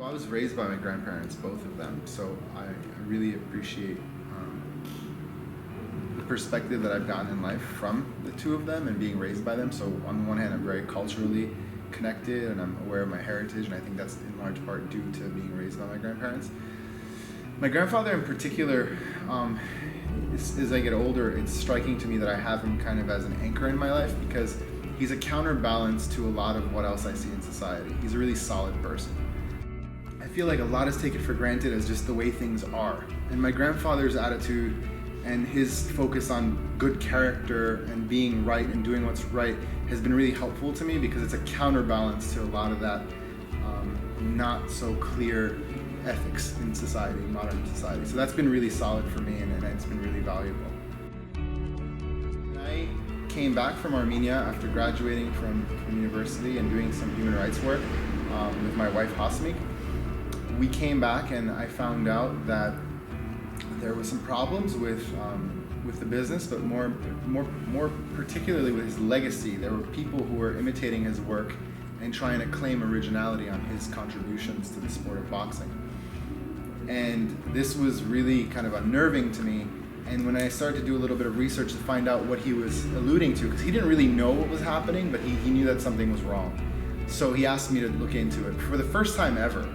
Well, I was raised by my grandparents, both of them, so I really appreciate the perspective that I've gotten in life from the two of them and being raised by them. So on the one hand, I'm very culturally connected and I'm aware of my heritage, and I think that's in large part due to being raised by my grandparents. My grandfather in particular, as I get older, it's striking to me that I have him kind of as an anchor in my life, because he's a counterbalance to a lot of what else I see in society. He's a really solid person. I feel like a lot is taken for granted as just the way things are. And my grandfather's attitude and his focus on good character and being right and doing what's right has been really helpful to me, because it's a counterbalance to a lot of that not so clear ethics in society, modern society. So that's been really solid for me, and it's been really valuable. I came back from Armenia after graduating from university and doing some human rights work with my wife Hasmik. We came back and I found out that there was some problems with the business, but more particularly with his legacy. There were people who were imitating his work and trying to claim originality on his contributions to the sport of boxing. And this was really kind of unnerving to me. And when I started to do a little bit of research to find out what he was alluding to, because he didn't really know what was happening, but he knew that something was wrong. So he asked me to look into it for the first time ever.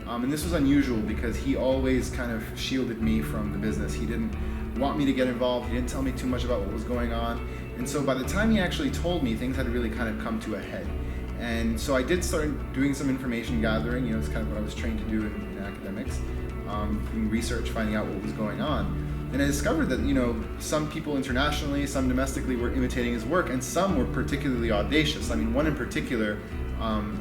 And this was unusual because he always kind of shielded me from the business. He didn't want me to get involved. He didn't tell me too much about what was going on. And so by the time he actually told me, things had really kind of come to a head. And so I did start doing some information gathering. It's kind of what I was trained to do in academics, doing research, finding out what was going on. And I discovered that, some people internationally, some domestically were imitating his work, and some were particularly audacious. I mean, one in particular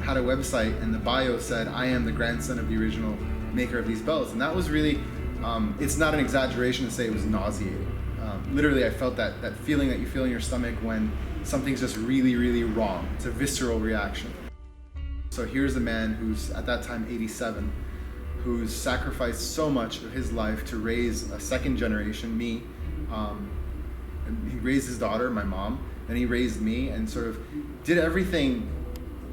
had a website, and the bio said, "I am the grandson of the original maker of these belts." And that was really, it's not an exaggeration to say it was nauseating. Literally, I felt that feeling that you feel in your stomach when something's just really, really wrong. It's a visceral reaction. So here's a man who's at that time 87, who's sacrificed so much of his life to raise a second generation, me. And he raised his daughter, my mom, then he raised me, and sort of did everything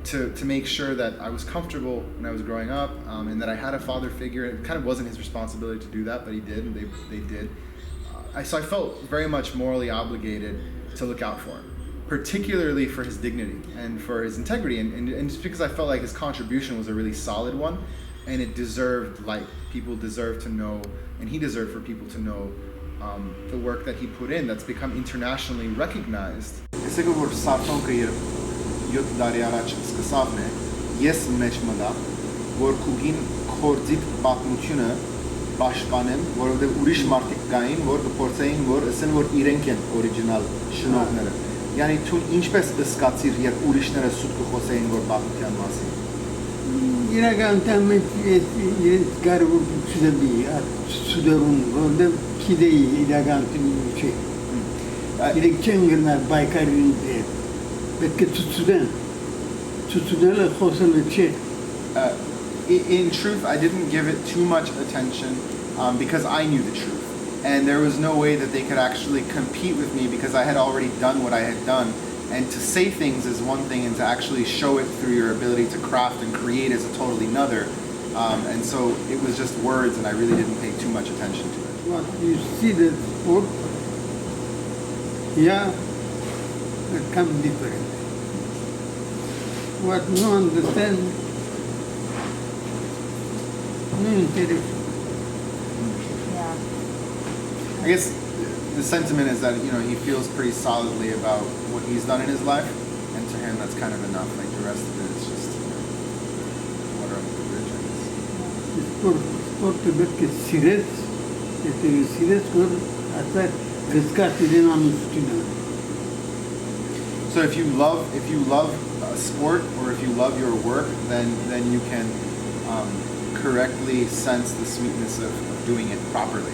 to make sure that I was comfortable when I was growing up, and that I had a father figure. It kind of wasn't his responsibility to do that, but he did, and they did. So I felt very much morally obligated to look out for him, particularly for his dignity and for his integrity, and just because I felt like his contribution was a really solid one, and it deserved light. People deserve to know, and he deserved for people to know the work that he put in that's become internationally recognized. Յոթ դարի առաջ սկսավն է, ես մեջ մտա, որ քուգին քորձիտ պատմությունը պաշտպանեմ, որովհետև ուրիշ մարդիկ կային, որ կփորձեին, որ ասեն, որ իրենք են օրիջինալ շնորհները։ Յանի դու ինչպես սկացիր, երբ ուրիշները սուտ կխոսեին, որ պատմության մասին։ Իրական իրենց կարևորությունը սուդերուն, որովհետև գիտեի իրականությունը չէ։ Իրենք չեն գնալ բայկարին հետ։ In truth, I didn't give it too much attention because I knew the truth. And there was no way that they could actually compete with me because I had already done what I had done. And to say things is one thing, and to actually show it through your ability to craft and create is a totally another. And so it was just words, and I really didn't pay too much attention to it. Well, you see the book? Yeah. Come different. What no understand, no interest. Yeah. I guess the sentiment is that he feels pretty solidly about what he's done in his life, and to him that's kind of enough. Like the rest of it is just water under the bridge, I guess. So if you love a sport, or if you love your work, then you can correctly sense the sweetness of doing it properly.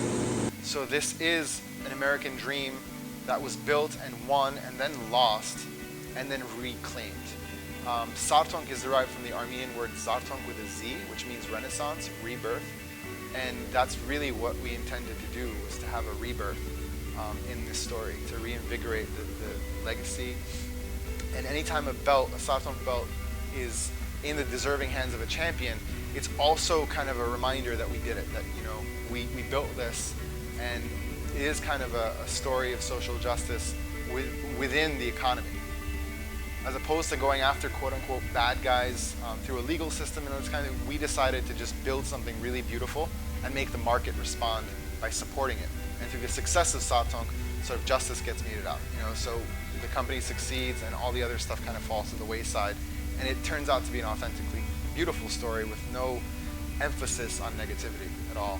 So this is an American dream that was built and won and then lost and then reclaimed. SARTONK is derived from the Armenian word SARTONK with a Z, which means renaissance, rebirth. And that's really what we intended to do, was to have a rebirth in this story, to reinvigorate the legacy. And anytime a SARTONK belt is in the deserving hands of a champion, it's also kind of a reminder that we did it, that, you know, we built this, and it is kind of a story of social justice within the economy. As opposed to going after quote-unquote bad guys through a legal system, and it's kind of, we decided to just build something really beautiful and make the market respond by supporting it. And through the success of SARTONK, sort of justice gets meted out. You know, so the company succeeds, and all the other stuff kind of falls to the wayside, and it turns out to be an authentically beautiful story with no emphasis on negativity at all.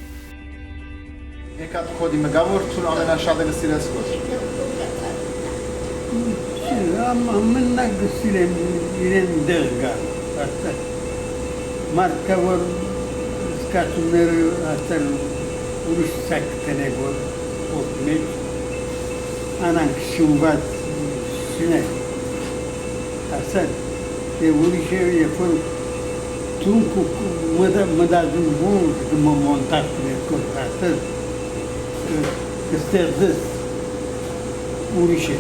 Amână găsire în delga asta. Marca vor scatunăr asta uruși sactene vor otmeci. Ananc și uvat șine. Asta e uruși e fără tuncu mă da din bun că mă montat pe tot asta. Că stărdăs uruși.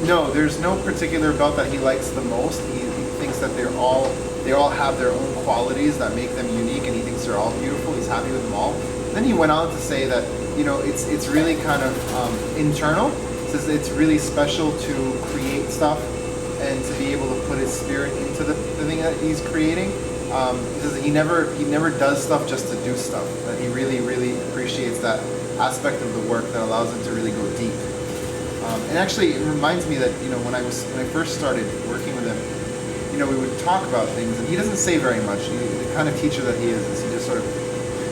No, there's no particular belt that he likes the most. He thinks that they all have their own qualities that make them unique, and he thinks they're all beautiful. He's happy with them all. Then he went on to say that, you know, it's really kind of internal. He says it's really special to create stuff and to be able to put his spirit into the thing that he's creating. He says that he never does stuff just to do stuff. That he really appreciates that aspect of the work that allows him to really go deep. And actually, it reminds me that, you know, when I first started working with him, you know, we would talk about things, and he doesn't say very much. The kind of teacher that he is he just sort of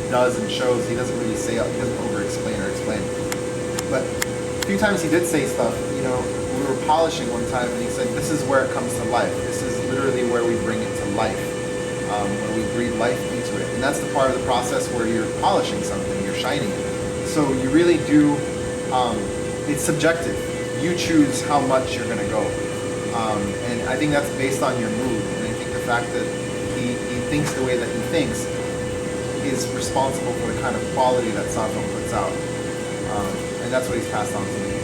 does and shows. He doesn't really say, he doesn't over-explain or explain. But a few times he did say stuff. You know, we were polishing one time, and he said, "This is where it comes to life. This is literally where we bring it to life, where we breathe life into it." And that's the part of the process where you're polishing something, you're shining it. So you really do. It's subjective. You choose how much you're going to go. And I think that's based on your mood. And I think the fact that he thinks the way that he thinks is responsible for the kind of quality that SARTONK puts out. And that's what he's passed on to me.